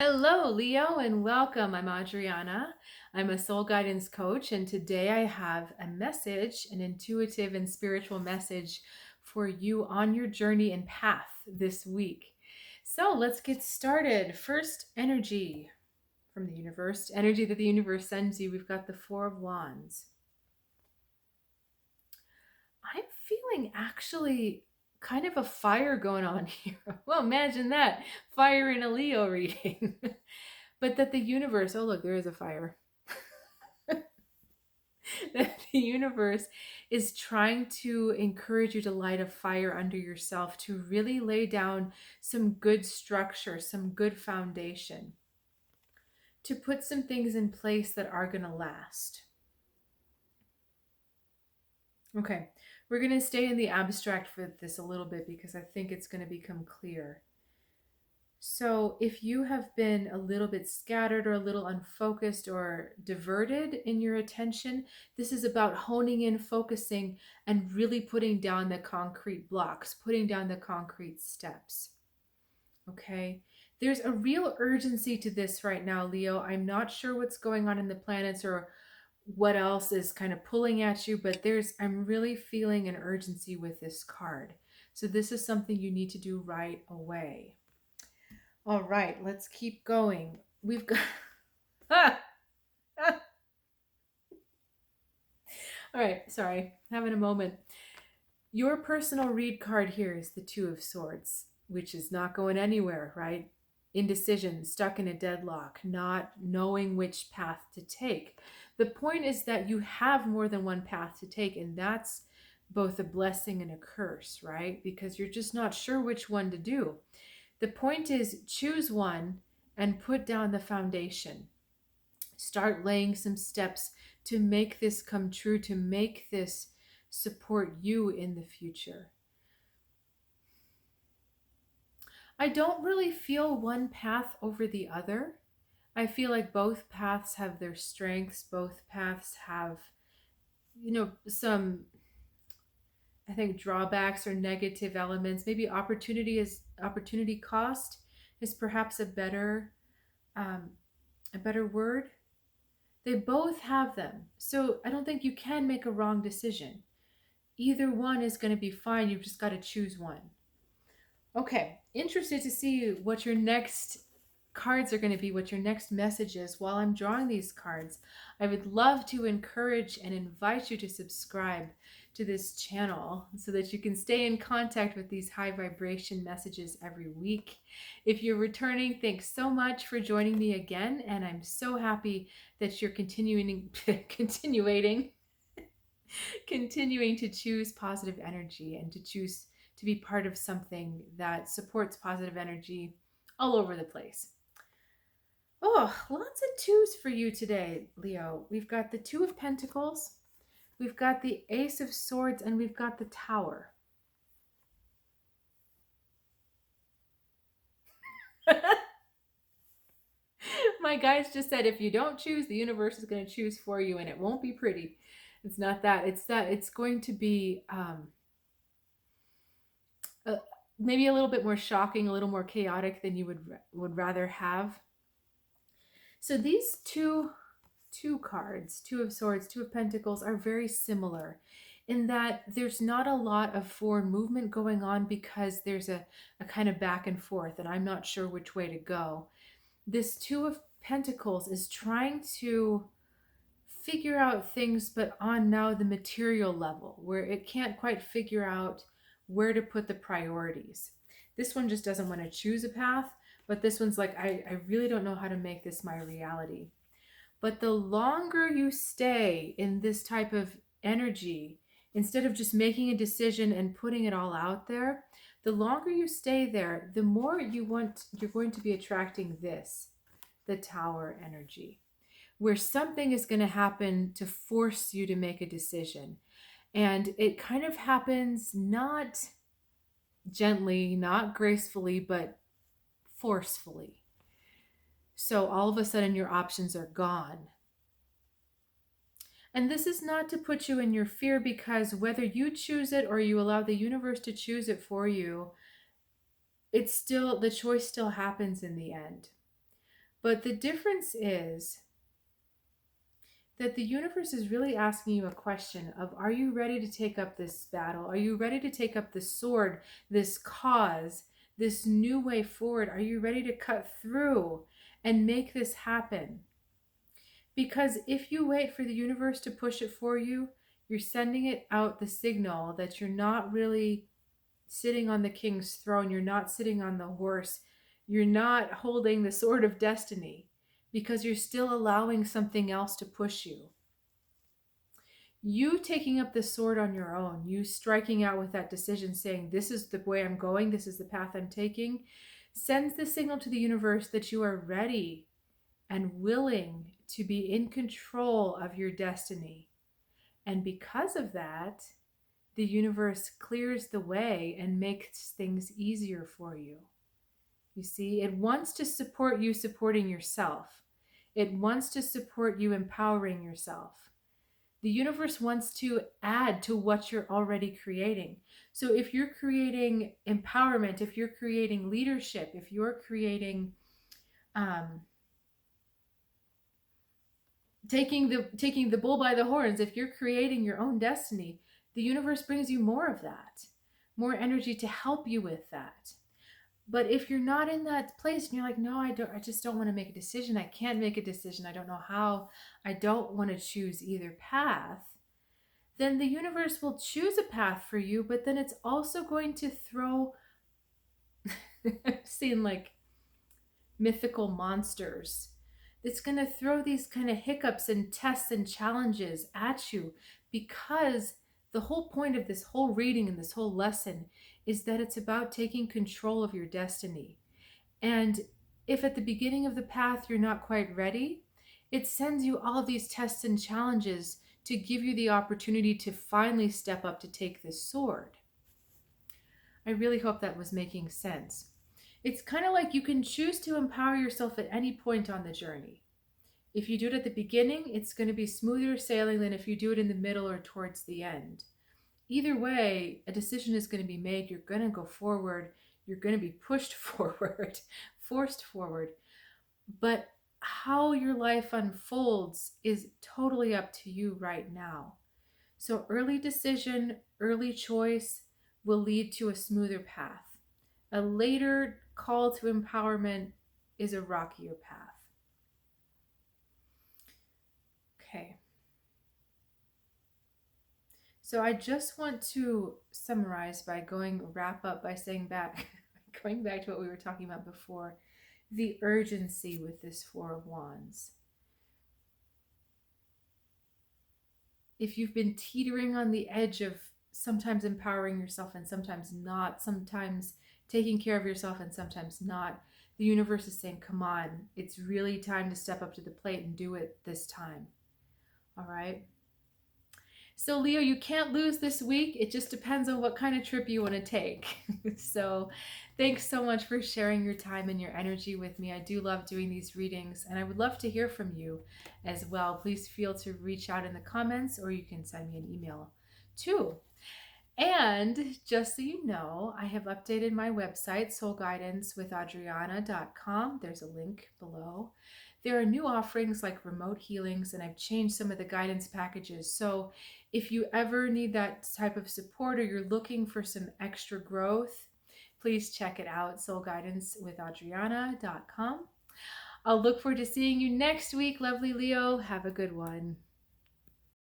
Hello, Leo, and welcome. I'm Adriana. I'm a soul guidance coach, and today I have a message, an intuitive and spiritual message for you on your journey and path this week. So let's get started. First, energy from the universe, energy that the universe sends you. We've got the Four of Wands. I'm feeling actually kind of a fire going on here. Well, imagine that fire in a Leo reading. But that the universe, oh, look, there is a fire. That the universe is trying to encourage you to light a fire under yourself, to really lay down some good structure, some good foundation, to put some things in place that are going to last. Okay, we're going to stay in the abstract for this a little bit because I think it's going to become clear. So if you have been a little bit scattered or a little unfocused or diverted in your attention, this is about honing in, focusing, and really putting down the concrete blocks, putting down the concrete steps. Okay? There's a real urgency to this right now, Leo. I'm not sure what's going on in the planets or what else is kind of pulling at you, but I'm really feeling an urgency with this card. So this is something you need to do right away. All right, let's keep going. We've got. Ah, ah. All right, sorry, having a moment. Your personal read card here is the Two of Swords, which is not going anywhere, right? Indecision, stuck in a deadlock, not knowing which path to take. The point is that you have more than one path to take, and that's both a blessing and a curse, right? Because you're just not sure which one to do. The point is, choose one and put down the foundation. Start laying some steps to make this come true, to make this support you in the future. I don't really feel one path over the other. I feel like both paths have their strengths. Both paths have, some, I think, drawbacks or negative elements. Maybe opportunity cost is perhaps a better word. They both have them. So I don't think you can make a wrong decision. Either one is going to be fine. You've just got to choose one. Okay, interested to see what your next cards are going to be, what your next message is. While I'm drawing these cards, I would love to encourage and invite you to subscribe to this channel so that you can stay in contact with these high vibration messages every week. If you're returning, thanks so much for joining me again, and I'm so happy that you're continuing to choose positive energy and to choose to be part of something that supports positive energy all over the place. Oh, lots of twos for you today, Leo. We've got the Two of Pentacles, we've got the Ace of Swords, and we've got the Tower. My guys just said if you don't choose, the universe is going to choose for you, and it won't be pretty. It's not that. It's that it's going to be maybe a little bit more shocking, a little more chaotic than you would rather have. So these two cards, Two of Swords, Two of Pentacles, are very similar in that there's not a lot of forward movement going on because there's a kind of back and forth, and I'm not sure which way to go. This Two of Pentacles is trying to figure out things, but on now the material level, where it can't quite figure out where to put the priorities. This one just doesn't want to choose a path, but this one's like, I really don't know how to make this my reality. But the longer you stay in this type of energy, instead of just making a decision and putting it all out there, the longer you stay there, the more you're going to be attracting this, the Tower energy, where something is going to happen to force you to make a decision. And it kind of happens not gently, not gracefully, but forcefully. So all of a sudden your options are gone. And this is not to put you in your fear, because whether you choose it or you allow the universe to choose it for you, the choice still happens in the end. But the difference is that the universe is really asking you a question of, are you ready to take up this battle? Are you ready to take up the sword, this cause, this new way forward? Are you ready to cut through and make this happen? Because if you wait for the universe to push it for you, you're sending it out the signal that you're not really sitting on the king's throne. You're not sitting on the horse. You're not holding the sword of destiny, because you're still allowing something else to push you. You taking up the sword on your own, you striking out with that decision, saying, this is the way I'm going, this is the path I'm taking, sends the signal to the universe that you are ready and willing to be in control of your destiny. And because of that, the universe clears the way and makes things easier for you. You see, it wants to support you supporting yourself. It wants to support you empowering yourself. The universe wants to add to what you're already creating. So if you're creating empowerment, if you're creating leadership, if you're creating taking the bull by the horns, if you're creating your own destiny, the universe brings you more of that, more energy to help you with that. But if you're not in that place and you're like, no, I just don't want to make a decision. I can't make a decision. I don't know how. I don't want to choose either path. Then the universe will choose a path for you, but then it's also going to throw, I've seen like mythical monsters. It's going to throw these kind of hiccups and tests and challenges at you, because the whole point of this whole reading and this whole lesson is that it's about taking control of your destiny. And if at the beginning of the path you're not quite ready, it sends you all of these tests and challenges to give you the opportunity to finally step up to take this sword. I really hope that was making sense. It's kind of like you can choose to empower yourself at any point on the journey. If you do it at the beginning, it's going to be smoother sailing than if you do it in the middle or towards the end. Either way, a decision is going to be made. You're going to go forward. You're going to be pushed forward, forced forward. But how your life unfolds is totally up to you right now. So early decision, early choice will lead to a smoother path. A later call to empowerment is a rockier path. Okay. So I just want to summarize by wrap up by saying going back to what we were talking about before, the urgency with this Four of Wands. If you've been teetering on the edge of sometimes empowering yourself and sometimes not, sometimes taking care of yourself and sometimes not, the universe is saying, come on, it's really time to step up to the plate and do it this time. All right. So Leo, you can't lose this week. It just depends on what kind of trip you want to take. So thanks so much for sharing your time and your energy with me. I do love doing these readings, and I would love to hear from you as well. Please feel to reach out in the comments, or you can send me an email too. And just so you know, I have updated my website, soulguidancewithadriana.com. There's a link below. There are new offerings like remote healings, and I've changed some of the guidance packages. So if you ever need that type of support or you're looking for some extra growth, please check it out, soulguidancewithadriana.com. I'll look forward to seeing you next week, lovely Leo. Have a good one.